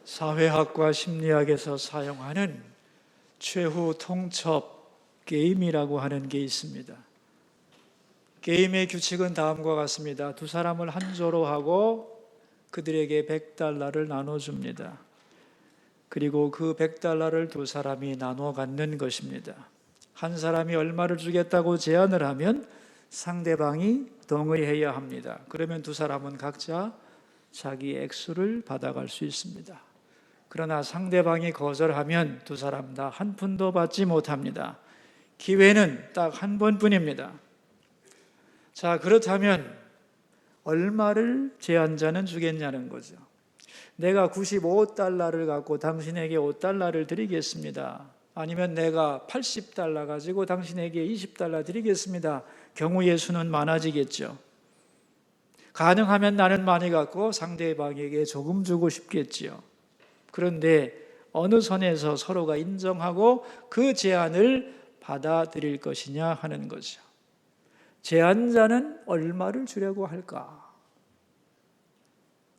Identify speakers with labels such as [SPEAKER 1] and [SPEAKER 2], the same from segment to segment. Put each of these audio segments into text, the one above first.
[SPEAKER 1] 사회학과 심리학에서 사용하는 최후 통첩 게임이라고 하는 게 있습니다. 게임의 규칙은 다음과 같습니다. 두 사람을 한 조로 하고 그들에게 $100를 나눠줍니다. 그리고 그 $100를 두 사람이 나눠 갖는 것입니다. 한 사람이 얼마를 주겠다고 제안을 하면 상대방이 동의해야 합니다. 그러면 두 사람은 각자 자기 액수를 받아갈 수 있습니다. 그러나 상대방이 거절하면 두 사람 다 한 푼도 받지 못합니다. 기회는 딱 한 번뿐입니다. 자, 그렇다면 얼마를 제안자는 주겠냐는 거죠. 내가 $95를 갖고 당신에게 $5를 드리겠습니다. 아니면 내가 $80 가지고 당신에게 $20 드리겠습니다. 경우의 수는 많아지겠죠. 가능하면 나는 많이 갖고 상대방에게 조금 주고 싶겠지요. 그런데 어느 선에서 서로가 인정하고 그 제안을 받아들일 것이냐 하는 거죠. 제안자는 얼마를 주려고 할까?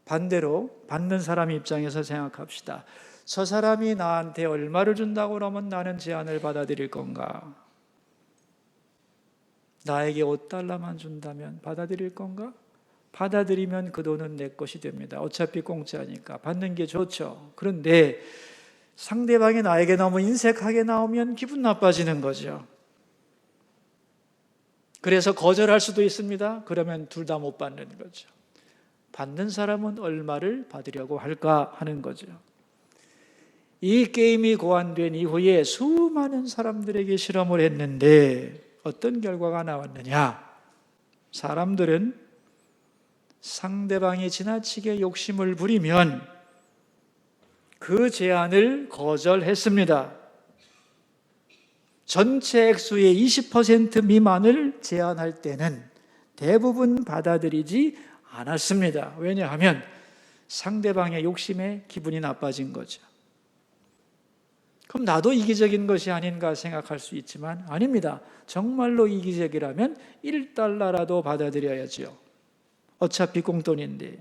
[SPEAKER 1] 반대로 받는 사람 입장에서 생각합시다. 저 사람이 나한테 얼마를 준다고 그러면 나는 제안을 받아들일 건가? 나에게 $5만 준다면 받아들일 건가? 받아들이면 그 돈은 내 것이 됩니다. 어차피 공짜니까 받는 게 좋죠. 그런데 상대방이 나에게 너무 인색하게 나오면 기분 나빠지는 거죠. 그래서 거절할 수도 있습니다. 그러면 둘 다 못 받는 거죠. 받는 사람은 얼마를 받으려고 할까 하는 거죠. 이 게임이 고안된 이후에 수많은 사람들에게 실험을 했는데 어떤 결과가 나왔느냐? 사람들은 상대방이 지나치게 욕심을 부리면 그 제안을 거절했습니다. 전체 액수의 20% 미만을 제안할 때는 대부분 받아들이지 않았습니다. 왜냐하면 상대방의 욕심에 기분이 나빠진 거죠. 그럼 나도 이기적인 것이 아닌가 생각할 수 있지만 아닙니다. 정말로 이기적이라면 $1라도 받아들여야죠. 어차피 공돈인데.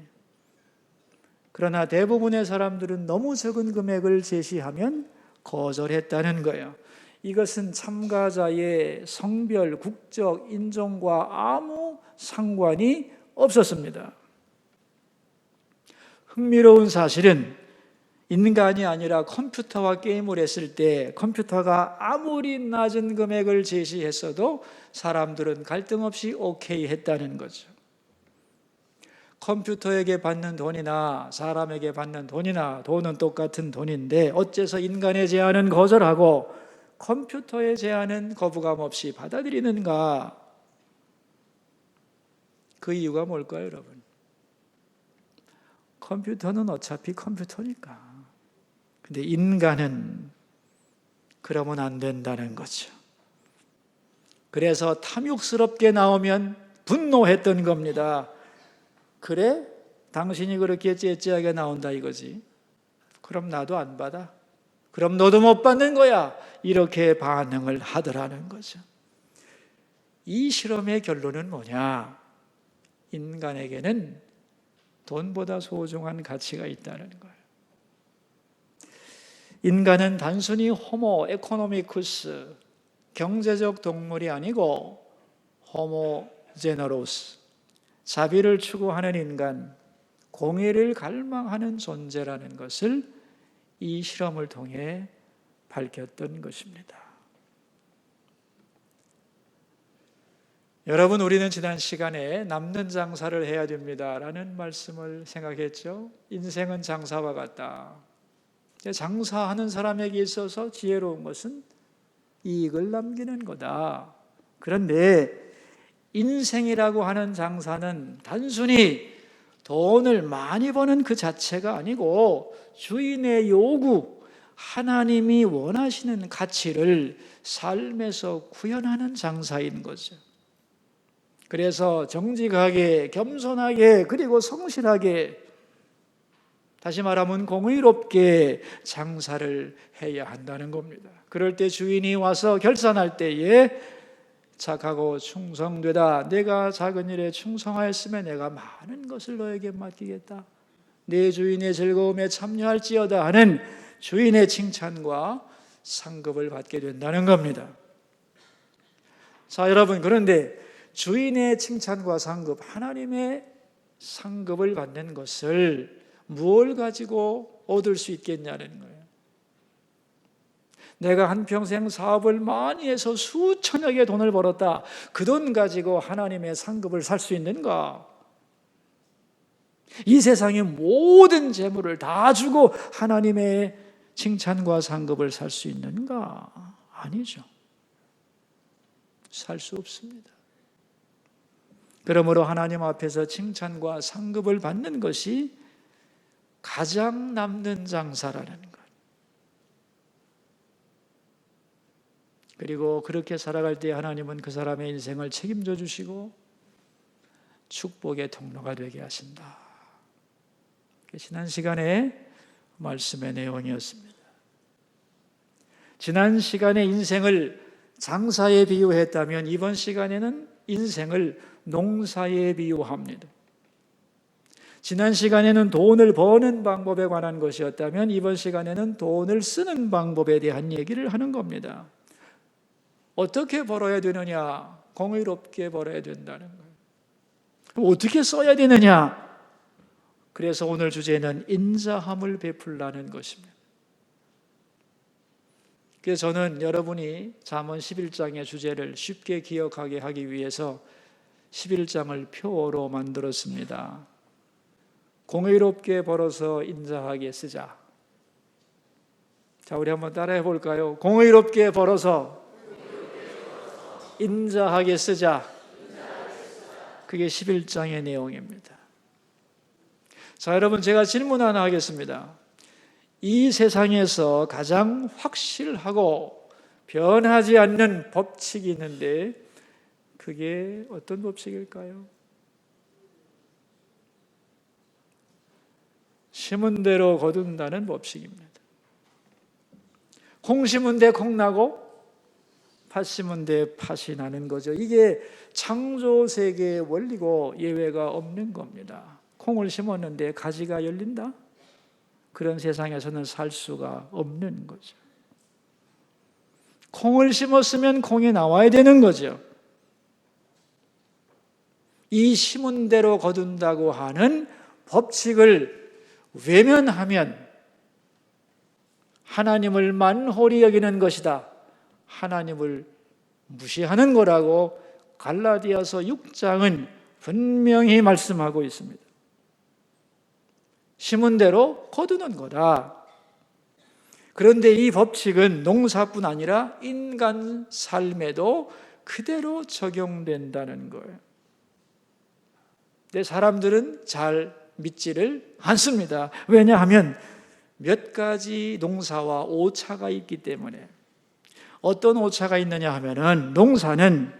[SPEAKER 1] 그러나 대부분의 사람들은 너무 적은 금액을 제시하면 거절했다는 거예요. 이것은 참가자의 성별, 국적, 인종과 아무 상관이 없었습니다. 흥미로운 사실은 인간이 아니라 컴퓨터와 게임을 했을 때 컴퓨터가 아무리 낮은 금액을 제시했어도 사람들은 갈등 없이 오케이 했다는 거죠. 컴퓨터에게 받는 돈이나 사람에게 받는 돈이나 돈은 똑같은 돈인데 어째서 인간의 제안은 거절하고 컴퓨터의 제안은 거부감 없이 받아들이는가? 그 이유가 뭘까요, 여러분? 컴퓨터는 어차피 컴퓨터니까. 근데 인간은 그러면 안 된다는 거죠. 그래서 탐욕스럽게 나오면 분노했던 겁니다. 그래? 당신이 그렇게 째째하게 나온다 이거지. 그럼 나도 안 받아. 그럼 너도 못 받는 거야. 이렇게 반응을 하더라는 거죠. 이 실험의 결론은 뭐냐? 인간에게는 돈보다 소중한 가치가 있다는 거예요. 인간은 단순히 호모 에코노미쿠스, 경제적 동물이 아니고 호모 제너로스, 자비를 추구하는 인간, 공의를 갈망하는 존재라는 것을 이 실험을 통해 밝혔던 것입니다. 여러분, 우리는 지난 시간에 남는 장사를 해야 됩니다라는 말씀을 생각했죠. 인생은 장사와 같다. 장사하는 사람에게 있어서 지혜로운 것은 이익을 남기는 거다. 그런데 인생이라고 하는 장사는 단순히 돈을 많이 버는 그 자체가 아니고 주인의 요구, 하나님이 원하시는 가치를 삶에서 구현하는 장사인 거죠. 그래서 정직하게, 겸손하게, 그리고 성실하게, 다시 말하면 공의롭게 장사를 해야 한다는 겁니다. 그럴 때 주인이 와서 결산할 때에 착하고 충성되다. 내가 작은 일에 충성하였으면 내가 많은 것을 너에게 맡기겠다. 내 주인의 즐거움에 참여할지어다 하는 주인의 칭찬과 상급을 받게 된다는 겁니다. 자, 여러분, 그런데 주인의 칭찬과 상급, 하나님의 상급을 받는 것을 무엇을 가지고 얻을 수 있겠냐는 거예요. 내가 한평생 사업을 많이 해서 수천억의 돈을 벌었다. 그 돈 가지고 하나님의 상급을 살 수 있는가? 이 세상의 모든 재물을 다 주고 하나님의 칭찬과 상급을 살 수 있는가? 아니죠. 살 수 없습니다. 그러므로 하나님 앞에서 칭찬과 상급을 받는 것이 가장 남는 장사라는 것. 그리고 그렇게 살아갈 때 하나님은 그 사람의 인생을 책임져 주시고 축복의 통로가 되게 하신다. 지난 시간에 말씀의 내용이었습니다. 지난 시간에 인생을 장사에 비유했다면 이번 시간에는 인생을 농사에 비유합니다. 지난 시간에는 돈을 버는 방법에 관한 것이었다면 이번 시간에는 돈을 쓰는 방법에 대한 얘기를 하는 겁니다. 어떻게 벌어야 되느냐? 공의롭게 벌어야 된다는 거예요. 그럼 어떻게 써야 되느냐? 그래서 오늘 주제는 인자함을 베풀라는 것입니다. 그래서 저는 여러분이 잠언 11장의 주제를 쉽게 기억하게 하기 위해서 11장을 표로 만들었습니다. 공의롭게 벌어서 인자하게 쓰자. 자, 우리 한번 따라해 볼까요? 공의롭게 벌어서 인자하게 쓰자. 그게 11장의 내용입니다. 자, 여러분, 제가 질문 하나 하겠습니다. 이 세상에서 가장 확실하고 변하지 않는 법칙이 있는데 그게 어떤 법칙일까요? 심은 대로 거둔다는 법칙입니다. 콩 심은 데 콩 나고 팥 심은 데 팥이 나는 거죠. 이게 창조 세계의 원리고 예외가 없는 겁니다. 콩을 심었는데 가지가 열린다? 그런 세상에서는 살 수가 없는 거죠. 콩을 심었으면 콩이 나와야 되는 거죠. 이 심은 대로 거둔다고 하는 법칙을 외면하면 하나님을 만홀히 여기는 것이다. 하나님을 무시하는 거라고 갈라디아서 6장은 분명히 말씀하고 있습니다. 심은 대로 거두는 거다. 그런데 이 법칙은 농사뿐 아니라 인간 삶에도 그대로 적용된다는 거예요. 근데 사람들은 잘 믿지를 않습니다. 왜냐하면 몇 가지 농사와 오차가 있기 때문에. 어떤 오차가 있느냐 하면은 농사는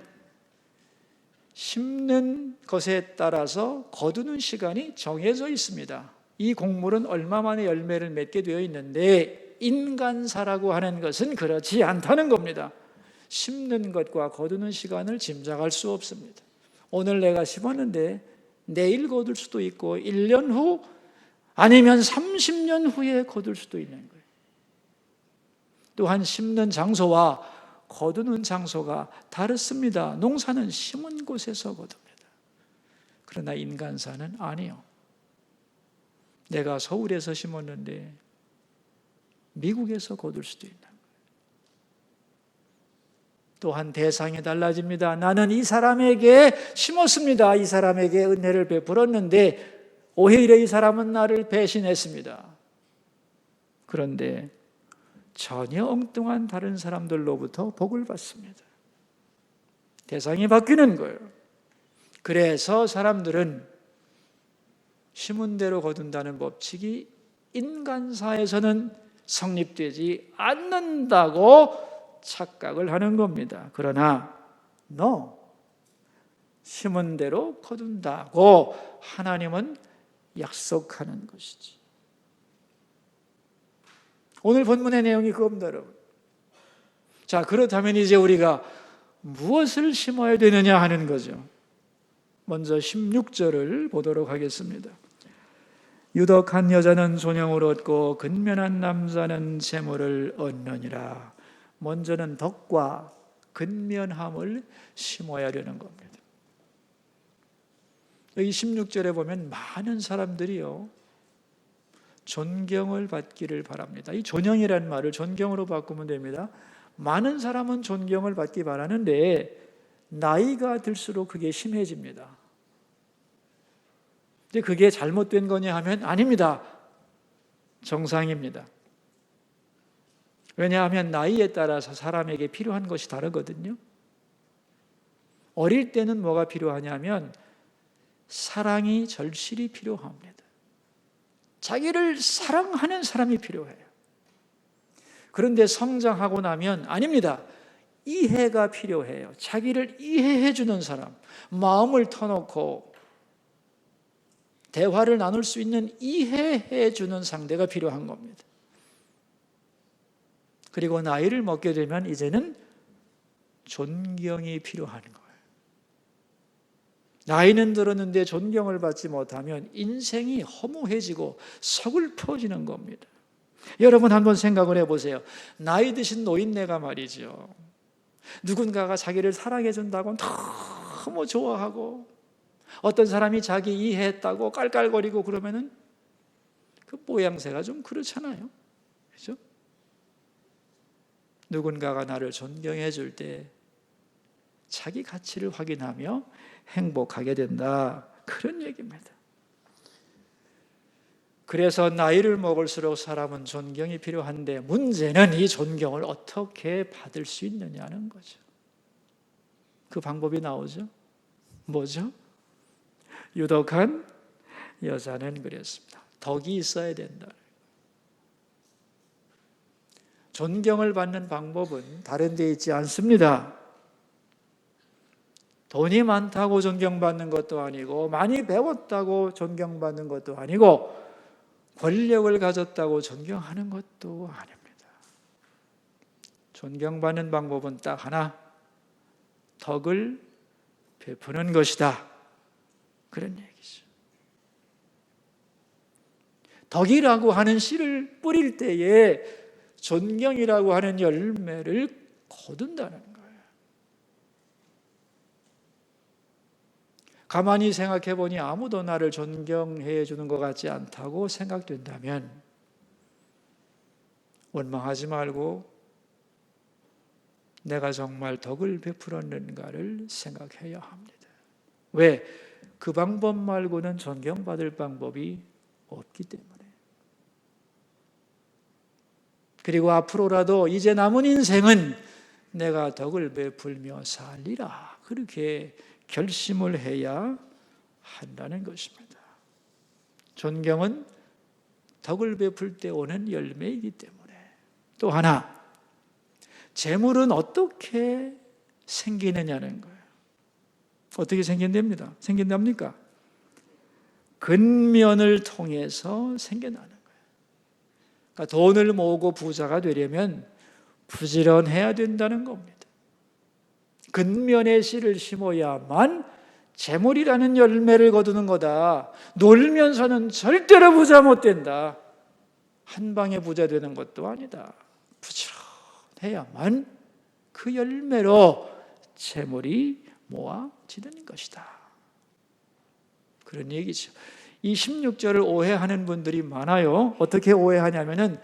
[SPEAKER 1] 심는 것에 따라서 거두는 시간이 정해져 있습니다. 이 곡물은 얼마 만에 열매를 맺게 되어 있는데 인간사라고 하는 것은 그렇지 않다는 겁니다. 심는 것과 거두는 시간을 짐작할 수 없습니다. 오늘 내가 심었는데 내일 거둘 수도 있고 1년 후 아니면 30년 후에 거둘 수도 있는 거예요. 또한 심는 장소와 거두는 장소가 다릅니다. 농사는 심은 곳에서 거둡니다. 그러나 인간사는 아니요. 내가 서울에서 심었는데 미국에서 거둘 수도 있는 거예요. 또한 대상이 달라집니다. 나는 이 사람에게 심었습니다. 이 사람에게 은혜를 베풀었는데 오히려 이 사람은 나를 배신했습니다. 그런데 전혀 엉뚱한 다른 사람들로부터 복을 받습니다. 대상이 바뀌는 거예요. 그래서 사람들은 심은 대로 거둔다는 법칙이 인간사에서는 성립되지 않는다고 착각을 하는 겁니다. 그러나 심은 대로 거둔다고 하나님은 약속하는 것이지. 오늘 본문의 내용이 그겁니다, 여러분. 자, 그렇다면 이제 우리가 무엇을 심어야 되느냐 하는 거죠. 먼저 16절을 보도록 하겠습니다. 유덕한 여자는 존영을 얻고 근면한 남자는 재물을 얻느니라. 먼저는 덕과 근면함을 심어야 되는 겁니다. 여기 16절에 보면 많은 사람들이요, 존경을 받기를 바랍니다. 이 존영이라는 말을 존경으로 바꾸면 됩니다. 많은 사람은 존경을 받기 바라는데 나이가 들수록 그게 심해집니다. 근데 그게 잘못된 거냐 하면 아닙니다. 정상입니다. 왜냐하면 나이에 따라서 사람에게 필요한 것이 다르거든요. 어릴 때는 뭐가 필요하냐면 사랑이 절실히 필요합니다. 자기를 사랑하는 사람이 필요해요. 그런데 성장하고 나면 아닙니다. 이해가 필요해요. 자기를 이해해 주는 사람, 마음을 터놓고 대화를 나눌 수 있는 이해해 주는 상대가 필요한 겁니다. 그리고 나이를 먹게 되면 이제는 존경이 필요한 거예요. 나이는 들었는데 존경을 받지 못하면 인생이 허무해지고 서글퍼지는 겁니다. 여러분 한번 생각을 해보세요. 나이 드신 노인네가 말이죠, 누군가가 자기를 사랑해 준다고 너무 좋아하고 어떤 사람이 자기 이해했다고 깔깔거리고 그러면은 그 모양새가 좀 그렇잖아요. 그렇죠? 누군가가 나를 존경해 줄 때 자기 가치를 확인하며 행복하게 된다, 그런 얘기입니다. 그래서 나이를 먹을수록 사람은 존경이 필요한데 문제는 이 존경을 어떻게 받을 수 있느냐는 거죠. 그 방법이 나오죠. 뭐죠? 유덕한 여자는 그랬습니다. 덕이 있어야 된다. 존경을 받는 방법은 다른 데 있지 않습니다. 돈이 많다고 존경받는 것도 아니고 많이 배웠다고 존경받는 것도 아니고 권력을 가졌다고 존경하는 것도 아닙니다. 존경받는 방법은 딱 하나, 덕을 베푸는 것이다, 그런 얘기죠. 덕이라고 하는 씨를 뿌릴 때에 존경이라고 하는 열매를 거둔다는 거예요. 가만히 생각해 보니 아무도 나를 존경해 주는 것 같지 않다고 생각된다면 원망하지 말고 내가 정말 덕을 베풀었는가를 생각해야 합니다. 왜? 그 방법 말고는 존경받을 방법이 없기 때문에. 그리고 앞으로라도 이제 남은 인생은 내가 덕을 베풀며 살리라, 그렇게 결심을 해야 한다는 것입니다. 존경은 덕을 베풀 때 오는 열매이기 때문에. 또 하나, 재물은 어떻게 생기느냐는 거예요. 어떻게 생긴답니까? 생긴답니까? 근면을 통해서 생겨나는 거예요. 그러니까 돈을 모으고 부자가 되려면 부지런해야 된다는 겁니다. 근면의 씨를 심어야만 재물이라는 열매를 거두는 거다. 놀면서는 절대로 부자 못 된다. 한 방에 부자 되는 것도 아니다. 부지런해야만 그 열매로 재물이 모아지는 것이다, 그런 얘기죠. 이 16절을 오해하는 분들이 많아요. 어떻게 오해하냐면은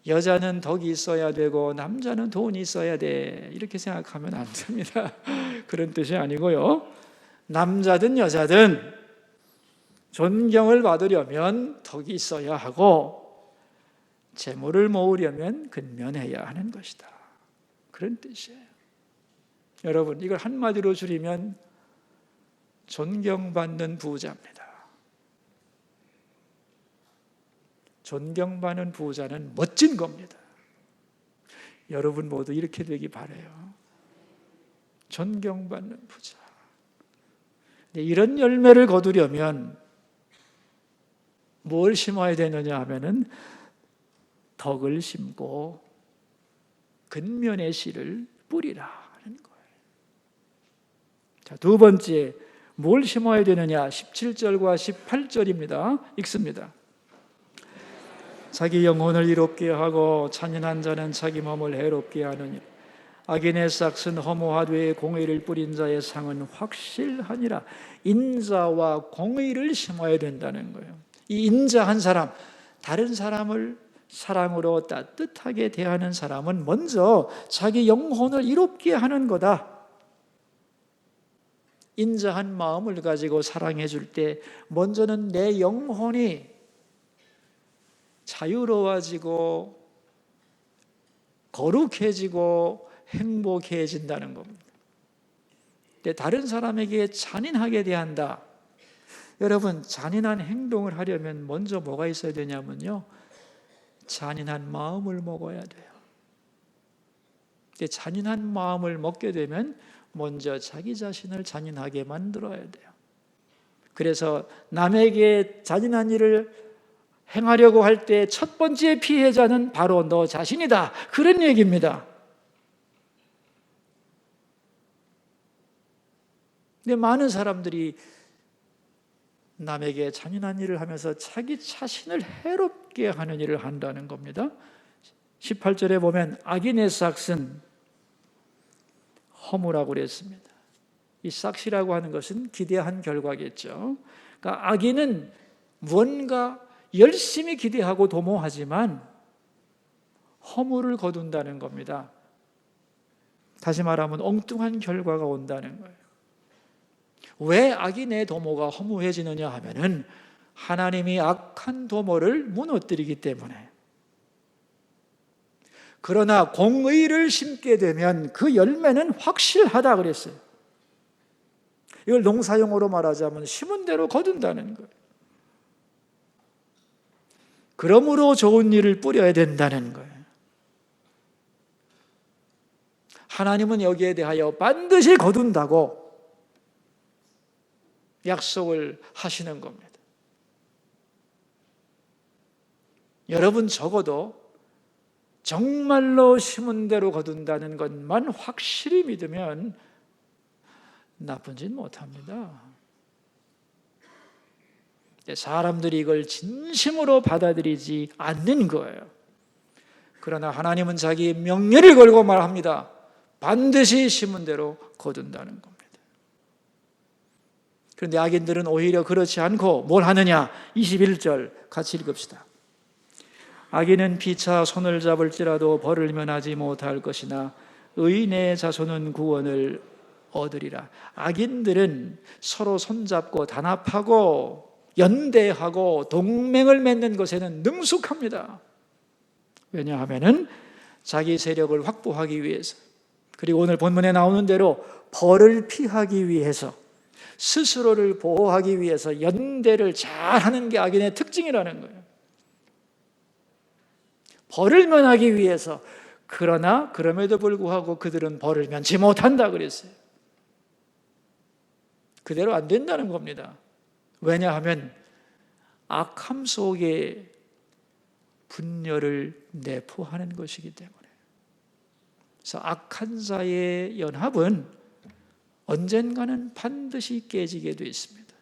[SPEAKER 1] 여자는 덕이 있어야 되고 남자는 돈이 있어야 돼, 이렇게 생각하면 안 됩니다. 그런 뜻이 아니고요. 남자든 여자든 존경을 받으려면 덕이 있어야 하고 재물을 모으려면 근면해야 하는 것이다, 그런 뜻이에요. 여러분, 이걸 한마디로 줄이면 존경받는 부자입니다. 존경받는 부자는 멋진 겁니다. 여러분 모두 이렇게 되기 바라요. 존경받는 부자. 이런 열매를 거두려면 뭘 심어야 되느냐 하면은 덕을 심고 근면의 씨를 뿌리라 하는 거예요. 자, 두 번째, 뭘 심어야 되느냐? 17절과 18절입니다. 읽습니다. 자기 영혼을 이롭게 하고 잔인한 자는 자기 몸을 해롭게 하느니라. 악인의 싹은 허무하되 공의를 뿌린 자의 상은 확실하니라. 인자와 공의를 심어야 된다는 거예요. 이 인자한 사람, 다른 사람을 사랑으로 따뜻하게 대하는 사람은 먼저 자기 영혼을 이롭게 하는 거다. 인자한 마음을 가지고 사랑해 줄 때 먼저는 내 영혼이 자유로워지고 거룩해지고 행복해진다는 겁니다. 다른 사람에게 잔인하게 대한다. 여러분, 잔인한 행동을 하려면 먼저 뭐가 있어야 되냐면요, 잔인한 마음을 먹어야 돼요. 잔인한 마음을 먹게 되면 먼저 자기 자신을 잔인하게 만들어야 돼요. 그래서 남에게 잔인한 일을 행하려고 할 때 첫 번째 피해자는 바로 너 자신이다, 그런 얘기입니다. 근데 많은 사람들이 남에게 잔인한 일을 하면서 자기 자신을 해롭게 하는 일을 한다는 겁니다. 18절에 보면 악인의 싹은 허무라고 그랬습니다. 이 싹이라고 하는 것은 기대한 결과겠죠. 그러니까 악인은 무언가 열심히 기대하고 도모하지만 허무를 거둔다는 겁니다. 다시 말하면 엉뚱한 결과가 온다는 거예요. 왜 악인의 도모가 허무해지느냐 하면은 하나님이 악한 도모를 무너뜨리기 때문에. 그러나 공의를 심게 되면 그 열매는 확실하다 그랬어요. 이걸 농사용어로 말하자면 심은 대로 거둔다는 거예요. 그러므로 좋은 일을 뿌려야 된다는 거예요. 하나님은 여기에 대하여 반드시 거둔다고 약속을 하시는 겁니다. 여러분, 적어도 정말로 심은 대로 거둔다는 것만 확실히 믿으면 나쁜 짓 못합니다. 사람들이 이걸 진심으로 받아들이지 않는 거예요. 그러나 하나님은 자기 명예를 걸고 말합니다. 반드시 심은 대로 거둔다는 겁니다. 그런데 악인들은 오히려 그렇지 않고 뭘 하느냐? 21절 같이 읽읍시다. 악인은 피차 손을 잡을지라도 벌을 면하지 못할 것이나 의인의 자손은 구원을 얻으리라. 악인들은 서로 손잡고 단합하고 연대하고 동맹을 맺는 것에는 능숙합니다. 왜냐하면 자기 세력을 확보하기 위해서, 그리고 오늘 본문에 나오는 대로 벌을 피하기 위해서, 스스로를 보호하기 위해서 연대를 잘하는 게 악인의 특징이라는 거예요. 벌을 면하기 위해서. 그러나 그럼에도 불구하고 그들은 벌을 면치 못한다 그랬어요. 그대로 안 된다는 겁니다. 왜냐하면 악함 속에 분열을 내포하는 것이기 때문에. 그래서 악한 자의 연합은 언젠가는 반드시 깨지게 되어 있습니다.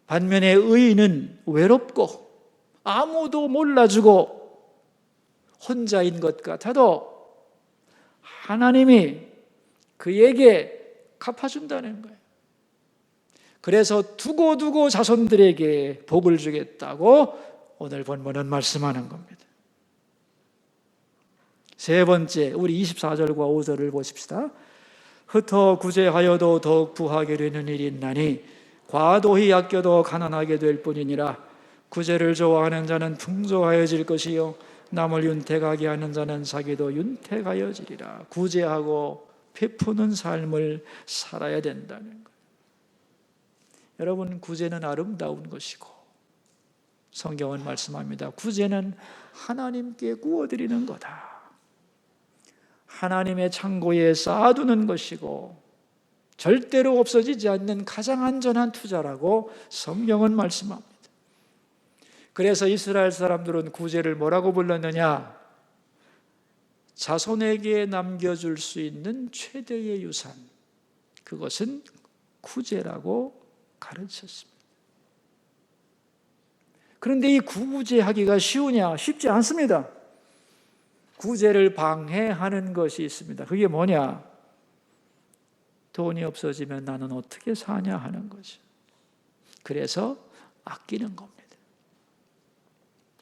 [SPEAKER 1] 반면에 의인은 외롭고 아무도 몰라주고 혼자인 것 같아도 하나님이 그에게 갚아준다는 거예요. 그래서 두고두고 자손들에게 복을 주겠다고 오늘 본문은 말씀하는 겁니다. 세 번째, 우리 24절과 5절을 보십시다. 흩어 구제하여도 더욱 부하게 되는 일이 있나니 과도히 아껴도 가난하게 될 뿐이니라. 구제를 좋아하는 자는 풍족하여질 것이요 남을 윤택하게 하는 자는 자기도 윤택하여지리라. 구제하고 베푸는 삶을 살아야 된다는 거예요. 여러분, 구제는 아름다운 것이고 성경은 말씀합니다. 구제는 하나님께 구워드리는 거다. 하나님의 창고에 쌓아두는 것이고 절대로 없어지지 않는 가장 안전한 투자라고 성경은 말씀합니다. 그래서 이스라엘 사람들은 구제를 뭐라고 불렀느냐? 자손에게 남겨줄 수 있는 최대의 유산, 그것은 구제라고 가르쳤습니다. 그런데 이 구제하기가 쉬우냐? 쉽지 않습니다. 구제를 방해하는 것이 있습니다. 그게 뭐냐? 돈이 없어지면 나는 어떻게 사냐 하는 거죠. 그래서 아끼는 겁니다.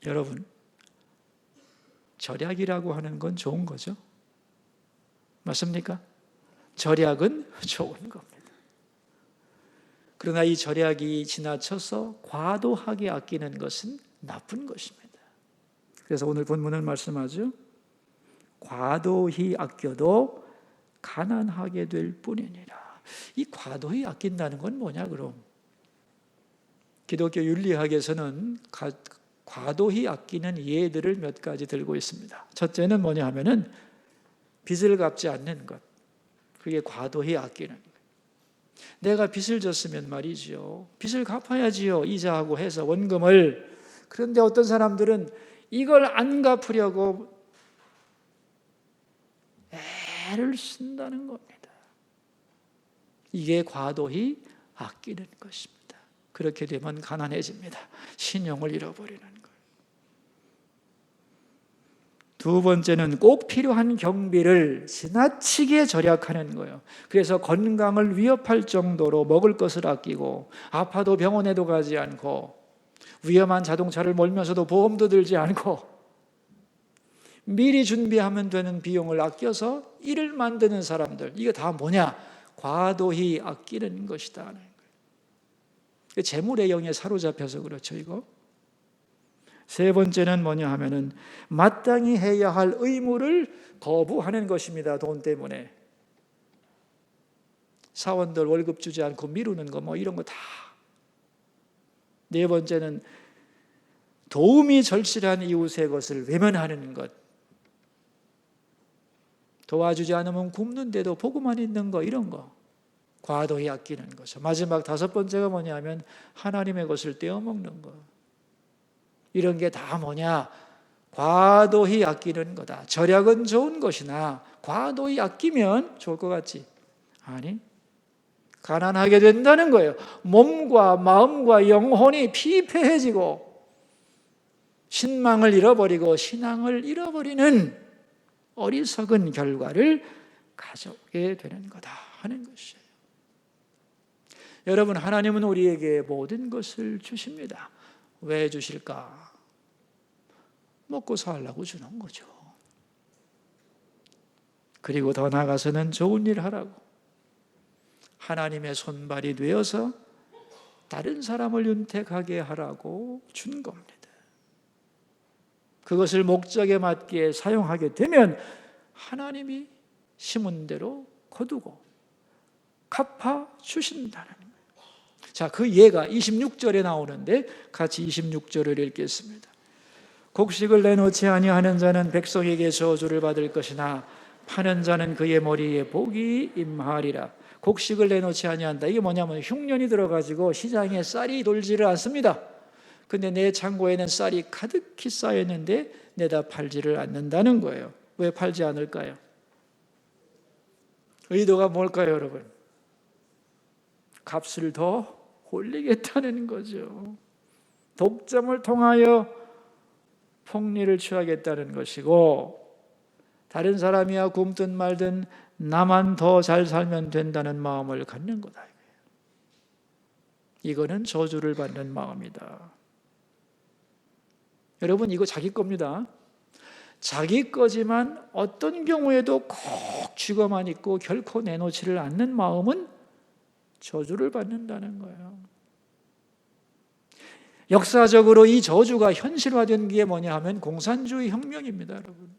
[SPEAKER 1] 여러분, 절약이라고 하는 건 좋은 거죠. 맞습니까? 절약은 좋은 겁니다. 그러나 이 절약이 지나쳐서 과도하게 아끼는 것은 나쁜 것입니다. 그래서 오늘 본문은 말씀하죠. 과도히 아껴도 가난하게 될 뿐이니라. 이 과도히 아낀다는 건 뭐냐 그럼? 기독교 윤리학에서는 과도히 아끼는 예들을 몇 가지 들고 있습니다. 첫째는 뭐냐 하면은 빚을 갚지 않는 것. 그게 과도히 아끼는 것. 내가 빚을 졌으면 말이지요. 빚을 갚아야지요. 이자하고 해서 원금을. 그런데 어떤 사람들은 이걸 안 갚으려고 애를 쓴다는 겁니다. 이게 과도히 아끼는 것입니다. 그렇게 되면 가난해집니다. 신용을 잃어버리는 거예요. 두 번째는 꼭 필요한 경비를 지나치게 절약하는 거예요. 그래서 건강을 위협할 정도로 먹을 것을 아끼고 아파도 병원에도 가지 않고 위험한 자동차를 몰면서도 보험도 들지 않고 미리 준비하면 되는 비용을 아껴서 일을 만드는 사람들, 이게 다 뭐냐? 과도히 아끼는 것이다. 재물의 영에 사로잡혀서 그렇죠, 이거. 세 번째는 뭐냐 하면은 마땅히 해야 할 의무를 거부하는 것입니다. 돈 때문에. 사원들 월급 주지 않고 미루는 거 뭐 이런 거 다. 네 번째는 도움이 절실한 이웃의 것을 외면하는 것. 도와주지 않으면 굶는데도 보고만 있는 거 이런 거. 과도히 아끼는 거죠. 마지막 다섯 번째가 뭐냐면 하나님의 것을 떼어먹는 거. 이런 게 다 뭐냐? 과도히 아끼는 거다. 절약은 좋은 것이나 과도히 아끼면 좋을 것 같지? 아니, 가난하게 된다는 거예요. 몸과 마음과 영혼이 피폐해지고 신망을 잃어버리고 신앙을 잃어버리는 어리석은 결과를 가져오게 되는 거다 하는 것이에요. 여러분, 하나님은 우리에게 모든 것을 주십니다. 왜 주실까? 먹고 살라고 주는 거죠. 그리고 더 나아가서는 좋은 일 하라고. 하나님의 손발이 되어서 다른 사람을 윤택하게 하라고 준 겁니다. 그것을 목적에 맞게 사용하게 되면 하나님이 심은 대로 거두고 갚아 주신다는 거예요. 자, 그 예가 26절에 나오는데 같이 26절을 읽겠습니다. 곡식을 내놓지 아니하는 자는 백성에게 저주를 받을 것이나 파는 자는 그의 머리에 복이 임하리라. 곡식을 내놓지 아니한다. 이게 뭐냐면 흉년이 들어가지고 시장에 쌀이 돌지를 않습니다. 근데 내 창고에는 쌀이 가득히 쌓였는데 내다 팔지를 않는다는 거예요. 왜 팔지 않을까요? 의도가 뭘까요, 여러분? 값을 더 올리겠다는 거죠. 독점을 통하여 폭리를 취하겠다는 것이고, 다른 사람이야 굶든 말든 나만 더 잘 살면 된다는 마음을 갖는 거다. 이거는 저주를 받는 마음이다. 여러분, 이거 자기 겁니다. 자기 거지만 어떤 경우에도 꼭 쥐고만 있고 결코 내놓지를 않는 마음은 저주를 받는다는 거예요. 역사적으로 이 저주가 현실화된 게 뭐냐 하면 공산주의 혁명입니다, 여러분.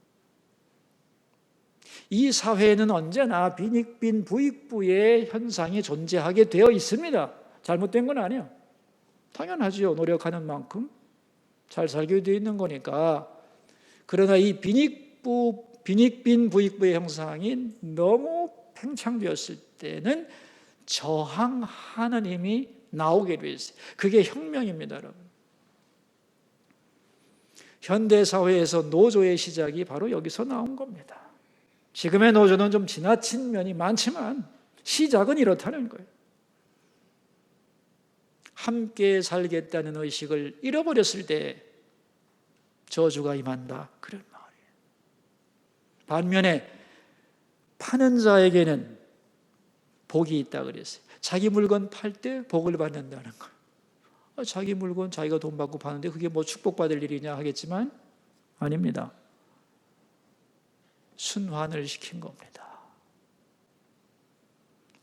[SPEAKER 1] 이 사회에는 언제나 빈익빈 부익부의 현상이 존재하게 되어 있습니다. 잘못된 건 아니에요. 당연하지요. 노력하는 만큼 잘 살게 되어 있는 거니까. 그러나 이 빈익빈 부익부의 형상이 너무 팽창되었을 때는 저항하는 힘이 나오게 되어 있어요. 그게 혁명입니다, 여러분. 현대사회에서 노조의 시작이 바로 여기서 나온 겁니다. 지금의 노조는 좀 지나친 면이 많지만 시작은 이렇다는 거예요. 함께 살겠다는 의식을 잃어버렸을 때 저주가 임한다. 그런 말이에요. 반면에 파는 자에게는 복이 있다 그랬어요. 자기 물건 팔 때 복을 받는다는 거예요. 자기 물건 자기가 돈 받고 파는데 그게 뭐 축복받을 일이냐 하겠지만 아닙니다. 순환을 시킨 겁니다.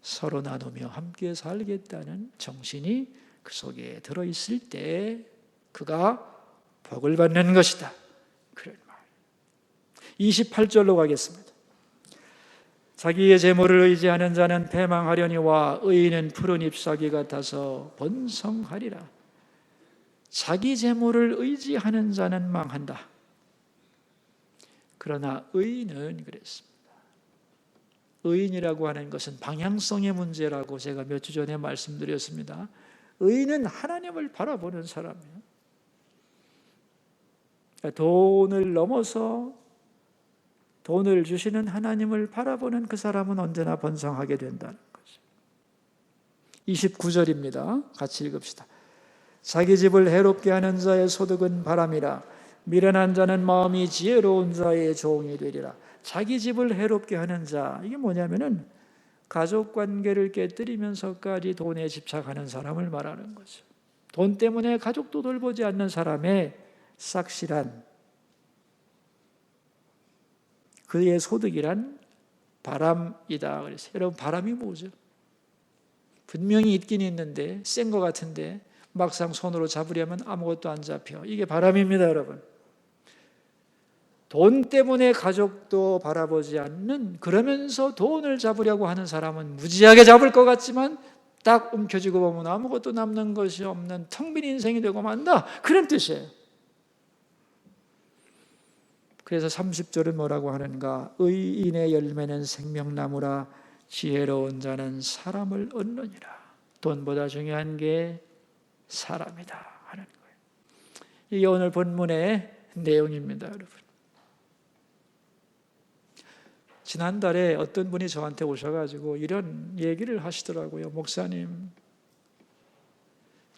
[SPEAKER 1] 서로 나누며 함께 살겠다는 정신이 그 속에 들어있을 때 그가 복을 받는 것이다. 그런 말. 28절로 가겠습니다. 자기의 재물을 의지하는 자는 패망하려니와 의인은 푸른 잎사귀 같아서 번성하리라. 자기 재물을 의지하는 자는 망한다. 그러나 의인은 그랬습니다. 의인이라고 하는 것은 방향성의 문제라고 제가 몇 주 전에 말씀드렸습니다. 의인은 하나님을 바라보는 사람이에요. 돈을 넘어서 돈을 주시는 하나님을 바라보는 그 사람은 언제나 번성하게 된다는 거죠. 29절입니다. 같이 읽읍시다. 자기 집을 해롭게 하는 자의 소득은 바람이라. 미련한 자는 마음이 지혜로운 자의 종이 되리라. 자기 집을 해롭게 하는 자, 이게 뭐냐면은 가족관계를 깨뜨리면서까지 돈에 집착하는 사람을 말하는 거죠. 돈 때문에 가족도 돌보지 않는 사람의 싹실한 그의 소득이란 바람이다 그랬어요. 여러분, 바람이 뭐죠? 분명히 있긴 있는데 센 것 같은데 막상 손으로 잡으려면 아무것도 안 잡혀. 이게 바람입니다, 여러분. 돈 때문에 가족도 바라보지 않는, 그러면서 돈을 잡으려고 하는 사람은 무지하게 잡을 것 같지만 딱 움켜쥐고 보면 아무것도 남는 것이 없는 텅 빈 인생이 되고 만다. 그런 뜻이에요. 그래서 30절은 뭐라고 하는가? 의인의 열매는 생명나무라. 지혜로운 자는 사람을 얻느니라. 돈보다 중요한 게 사람이다 하는 거예요. 이게 오늘 본문의 내용입니다, 여러분. 지난달에 어떤 분이 저한테 오셔가지고 이런 얘기를 하시더라고요. 목사님,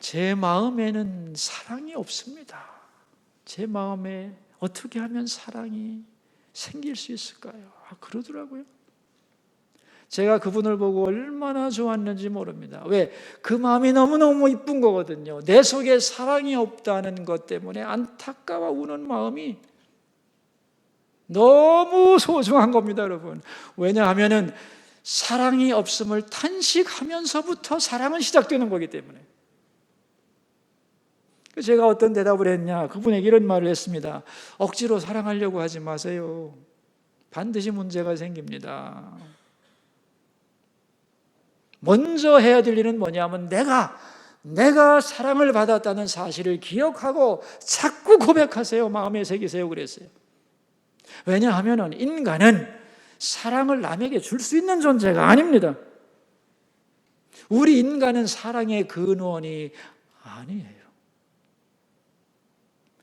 [SPEAKER 1] 제 마음에는 사랑이 없습니다. 제 마음에 어떻게 하면 사랑이 생길 수 있을까요? 그러더라고요. 제가 그분을 보고 얼마나 좋았는지 모릅니다. 왜? 그 마음이 너무너무 이쁜 거거든요. 내 속에 사랑이 없다는 것 때문에 안타까워 우는 마음이 너무 소중한 겁니다, 여러분. 왜냐하면 사랑이 없음을 탄식하면서부터 사랑은 시작되는 거기 때문에. 제가 어떤 대답을 했냐? 그분에게 이런 말을 했습니다. 억지로 사랑하려고 하지 마세요. 반드시 문제가 생깁니다. 먼저 해야 될 일은 뭐냐면 내가 사랑을 받았다는 사실을 기억하고 자꾸 고백하세요. 마음에 새기세요. 그랬어요. 왜냐하면 인간은 사랑을 남에게 줄 수 있는 존재가 아닙니다. 우리 인간은 사랑의 근원이 아니에요.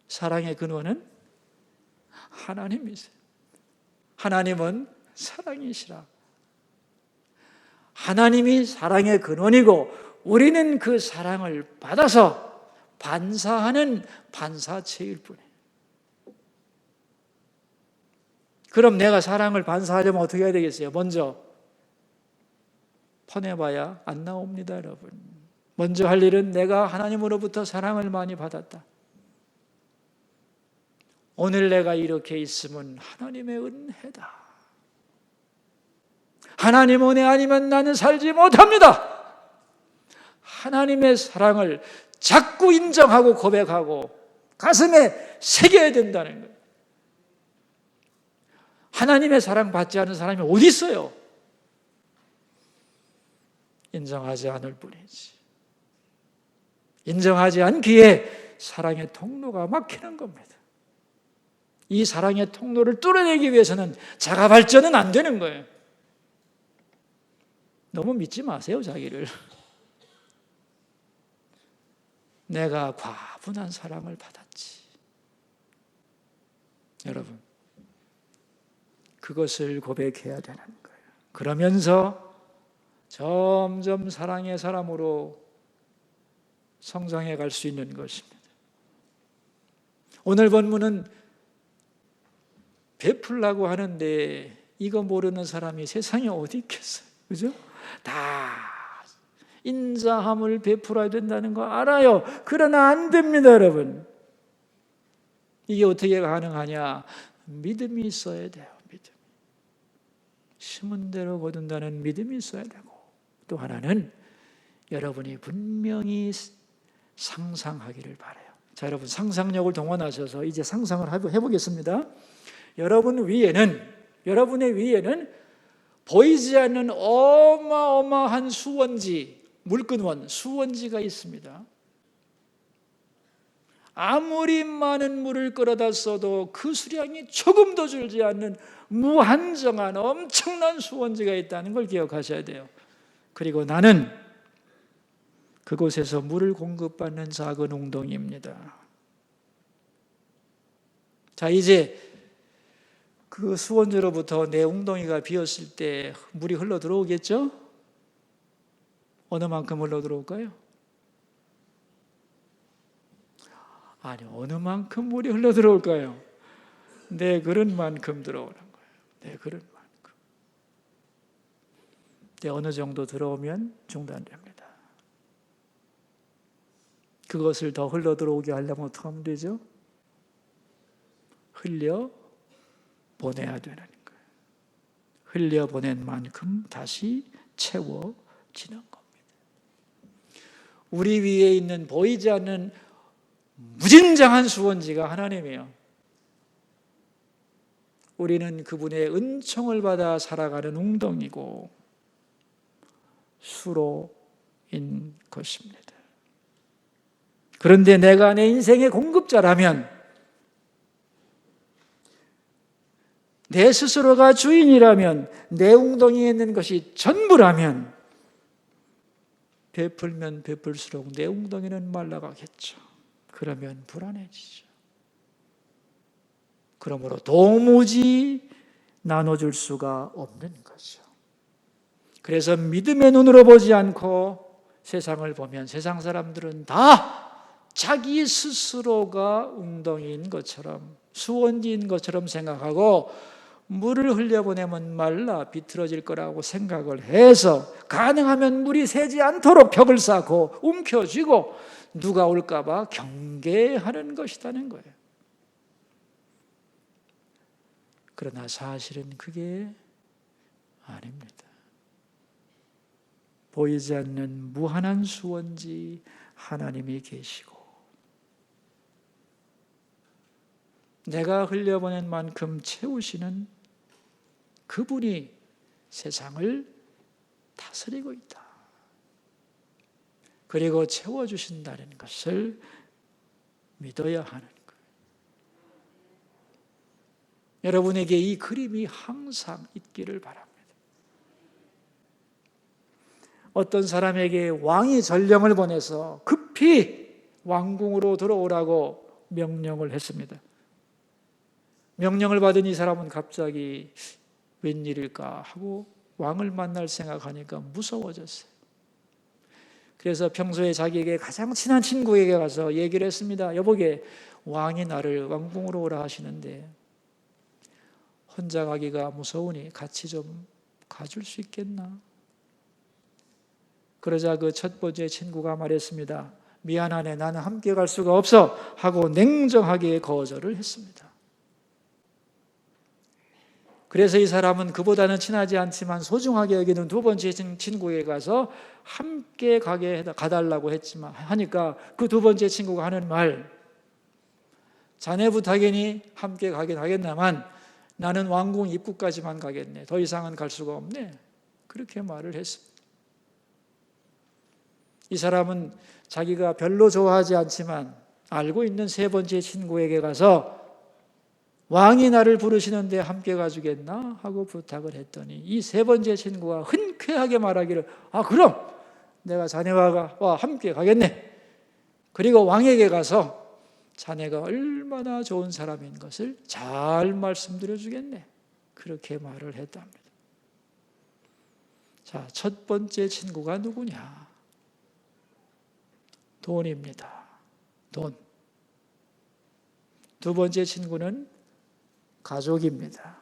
[SPEAKER 1] 사랑의 근원은 하나님이세요. 하나님은 사랑이시라. 하나님이 사랑의 근원이고 우리는 그 사랑을 받아서 반사하는 반사체일 뿐이에요. 그럼 내가 사랑을 반사하려면 어떻게 해야 되겠어요? 먼저 퍼내봐야 안 나옵니다, 여러분. 먼저 할 일은 내가 하나님으로부터 사랑을 많이 받았다. 오늘 내가 이렇게 있음은 하나님의 은혜다. 하나님 은혜 아니면 나는 살지 못합니다. 하나님의 사랑을 자꾸 인정하고 고백하고 가슴에 새겨야 된다는 거예요. 하나님의 사랑 받지 않은 사람이 어디 있어요? 인정하지 않을 뿐이지. 인정하지 않기에 사랑의 통로가 막히는 겁니다. 이 사랑의 통로를 뚫어내기 위해서는 자가 발전은 안 되는 거예요. 너무 믿지 마세요, 자기를. 내가 과분한 사랑을 받았지. 여러분, 그것을 고백해야 되는 거예요. 그러면서 점점 사랑의 사람으로 성장해 갈 수 있는 것입니다. 오늘 본문은 베풀라고 하는데 이거 모르는 사람이 세상에 어디 있겠어요? 그죠? 다 인자함을 베풀어야 된다는 거 알아요. 그러나 안 됩니다, 여러분. 이게 어떻게 가능하냐? 믿음이 있어야 돼요. 믿음. 심은 대로 거둔다는 믿음이 있어야 되고, 또 하나는 여러분이 분명히 상상하기를 바라요. 자, 여러분 상상력을 동원하셔서 이제 상상을 해보겠습니다. 여러분의 위에는 보이지 않는 어마어마한 수원지, 물근원, 수원지가 있습니다. 아무리 많은 물을 끌어다 써도 그 수량이 조금도 줄지 않는 무한정한 엄청난 수원지가 있다는 걸 기억하셔야 돼요. 그리고 나는 그곳에서 물을 공급받는 작은 웅덩이입니다. 자, 이제 그 수원지로부터 내 웅덩이가 비었을 때 물이 흘러 들어오겠죠? 어느 만큼 흘러 들어올까요? 아니, 어느 만큼 물이 흘러 들어올까요? 내 그릇 만큼 들어오는 거예요. 내 그릇 만큼. 어느 정도 들어오면 중단됩니다. 그것을 더 흘러 들어오게 하려면 어떻게 하면 되죠? 흘려 보내야 되는 거예요. 흘려 보낸 만큼 다시 채워지는 겁니다. 우리 위에 있는 보이지 않는 무진장한 수원지가 하나님이에요. 우리는 그분의 은총을 받아 살아가는 웅덩이고 수로인 것입니다. 그런데 내가 내 인생의 공급자라면, 내 스스로가 주인이라면, 내 웅덩이에 있는 것이 전부라면 베풀면 베풀수록 내 웅덩이는 말라가겠죠. 그러면 불안해지죠. 그러므로 도무지 나눠줄 수가 없는 거죠. 그래서 믿음의 눈으로 보지 않고 세상을 보면 세상 사람들은 다 자기 스스로가 웅덩이인 것처럼, 수원지인 것처럼 생각하고 물을 흘려보내면 말라 비틀어질 거라고 생각을 해서 가능하면 물이 새지 않도록 벽을 쌓고 움켜쥐고 누가 올까 봐 경계하는 것이라는 거예요. 그러나 사실은 그게 아닙니다. 보이지 않는 무한한 수원지 하나님이 계시고, 내가 흘려보낸 만큼 채우시는 그분이 세상을 다스리고 있다. 그리고 채워주신다는 것을 믿어야 하는 거예요. 여러분에게 이 그림이 항상 있기를 바랍니다. 어떤 사람에게 왕이 전령을 보내서 급히 왕궁으로 들어오라고 명령을 했습니다. 명령을 받은 이 사람은 갑자기 웬일일까 하고 왕을 만날 생각하니까 무서워졌어요. 그래서 평소에 자기에게 가장 친한 친구에게 가서 얘기를 했습니다. 여보게, 왕이 나를 왕궁으로 오라 하시는데 혼자 가기가 무서우니 같이 좀 가줄 수 있겠나? 그러자 그 첫 번째 친구가 말했습니다. 미안하네, 나는 함께 갈 수가 없어 하고 냉정하게 거절을 했습니다. 그래서 이 사람은 그보다는 친하지 않지만 소중하게 여기는 두 번째 친구에게 가서 함께 가달라고 했지만 하니까 그 두 번째 친구가 하는 말, 자네 부탁이니 함께 가긴 하겠나만 나는 왕궁 입구까지만 가겠네. 더 이상은 갈 수가 없네. 그렇게 말을 했습니다. 이 사람은 자기가 별로 좋아하지 않지만 알고 있는 세 번째 친구에게 가서 왕이 나를 부르시는데 함께 가주겠나? 하고 부탁을 했더니 이 세 번째 친구가 흔쾌하게 말하기를, 그럼 내가 자네와 함께 가겠네. 그리고 왕에게 가서 자네가 얼마나 좋은 사람인 것을 잘 말씀드려 주겠네. 그렇게 말을 했답니다. 자, 첫 번째 친구가 누구냐? 돈입니다. 돈. 두 번째 친구는 가족입니다.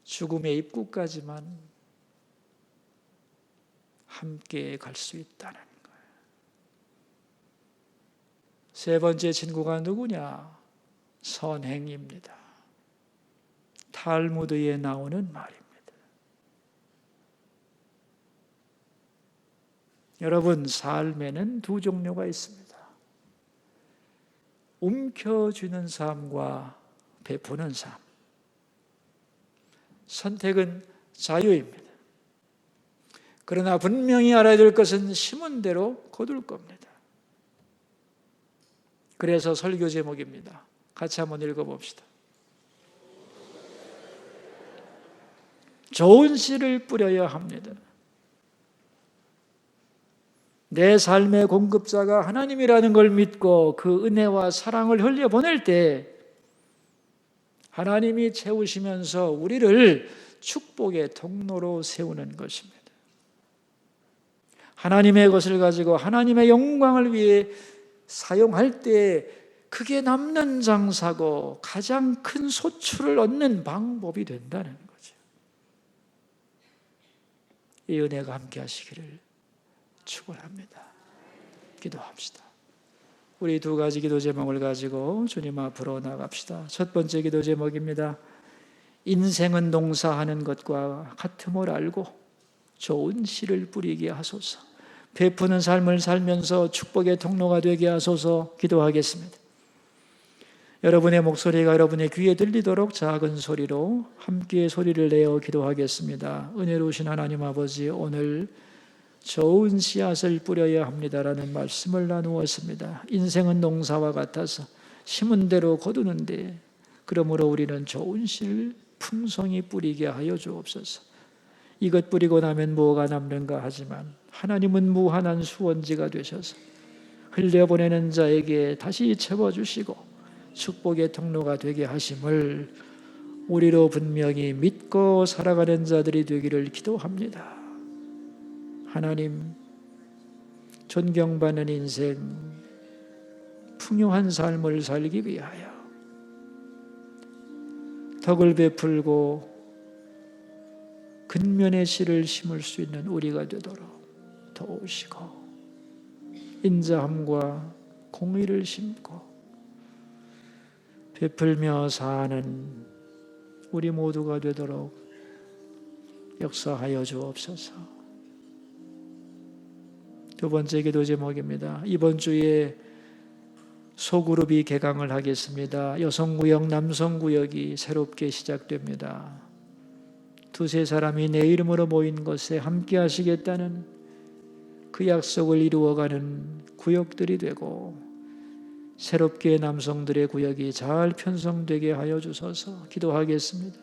[SPEAKER 1] 죽음의 입구까지만 함께 갈 수 있다는 거예요. 세 번째 친구가 누구냐? 선행입니다. 탈무드에 나오는 말입니다. 여러분, 삶에는 두 종류가 있습니다. 움켜쥐는 삶과 베푸는 삶. 선택은 자유입니다. 그러나 분명히 알아야 될 것은 심은 대로 거둘 겁니다. 그래서 설교 제목입니다. 같이 한번 읽어봅시다. 좋은 씨를 뿌려야 합니다. 내 삶의 공급자가 하나님이라는 걸 믿고 그 은혜와 사랑을 흘려보낼 때 하나님이 채우시면서 우리를 축복의 통로로 세우는 것입니다. 하나님의 것을 가지고 하나님의 영광을 위해 사용할 때 그게 남는 장사고 가장 큰 소출을 얻는 방법이 된다는 거죠. 이 은혜가 함께 하시기를 축원합니다. 기도합시다. 우리 두 가지 기도 제목을 가지고 주님 앞으로 나갑시다. 첫 번째 기도 제목입니다. 인생은 농사하는 것과 같음을 알고 좋은 씨를 뿌리게 하소서. 베푸는 삶을 살면서 축복의 통로가 되게 하소서. 기도하겠습니다. 여러분의 목소리가 여러분의 귀에 들리도록 작은 소리로 함께 소리를 내어 기도하겠습니다. 은혜로우신 하나님 아버지, 오늘 좋은 씨앗을 뿌려야 합니다라는 말씀을 나누었습니다. 인생은 농사와 같아서 심은 대로 거두는데, 그러므로 우리는 좋은 씨를 풍성히 뿌리게 하여 주옵소서. 이것 뿌리고 나면 뭐가 남는가 하지만 하나님은 무한한 수원지가 되셔서 흘려보내는 자에게 다시 채워주시고 축복의 통로가 되게 하심을 우리로 분명히 믿고 살아가는 자들이 되기를 기도합니다. 하나님, 존경받는 인생, 풍요한 삶을 살기 위하여 덕을 베풀고 근면의 씨를 심을 수 있는 우리가 되도록 도우시고, 인자함과 공의를 심고 베풀며 사는 우리 모두가 되도록 역사하여 주옵소서. 두 번째 기도 제목입니다. 이번 주에 소그룹이 개강을 하겠습니다. 여성구역, 남성구역이 새롭게 시작됩니다. 두세 사람이 내 이름으로 모인 것에 함께 하시겠다는 그 약속을 이루어가는 구역들이 되고, 새롭게 남성들의 구역이 잘 편성되게 하여 주셔서 기도하겠습니다.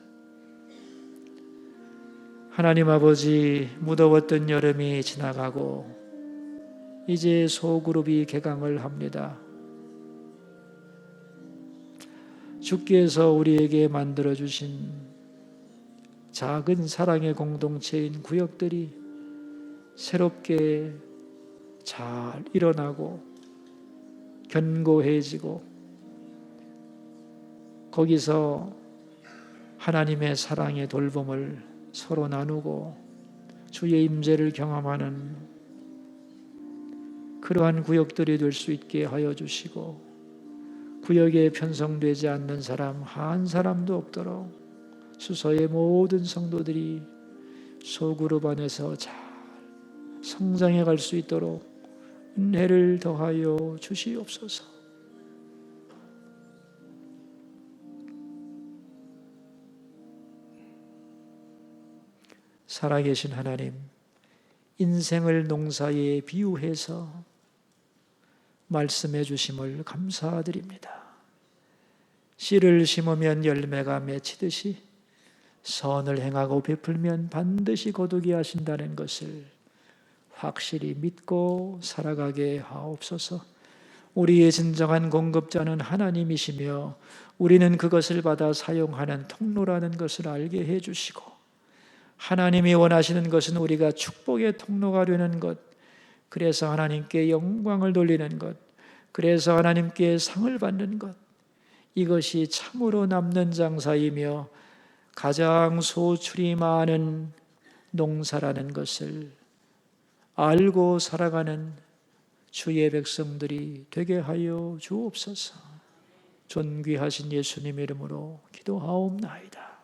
[SPEAKER 1] 하나님 아버지, 무더웠던 여름이 지나가고 이제 소그룹이 개강을 합니다. 주께서 우리에게 만들어주신 작은 사랑의 공동체인 구역들이 새롭게 잘 일어나고 견고해지고, 거기서 하나님의 사랑의 돌봄을 서로 나누고 주의 임재를 경험하는 그러한 구역들이 될 수 있게 하여 주시고, 구역에 편성되지 않는 사람 한 사람도 없도록 수서의 모든 성도들이 소그룹 안에서 잘 성장해 갈 수 있도록 은혜를 더하여 주시옵소서. 살아계신 하나님, 인생을 농사에 비유해서 말씀해 주심을 감사드립니다. 씨를 심으면 열매가 맺히듯이 선을 행하고 베풀면 반드시 거두게 하신다는 것을 확실히 믿고 살아가게 하옵소서. 우리의 진정한 공급자는 하나님이시며 우리는 그것을 받아 사용하는 통로라는 것을 알게 해주시고, 하나님이 원하시는 것은 우리가 축복의 통로가 되는 것, 그래서 하나님께 영광을 돌리는 것, 그래서 하나님께 상을 받는 것, 이것이 참으로 남는 장사이며 가장 소출이 많은 농사라는 것을 알고 살아가는 주의 백성들이 되게 하여 주옵소서. 존귀하신 예수님 이름으로 기도하옵나이다.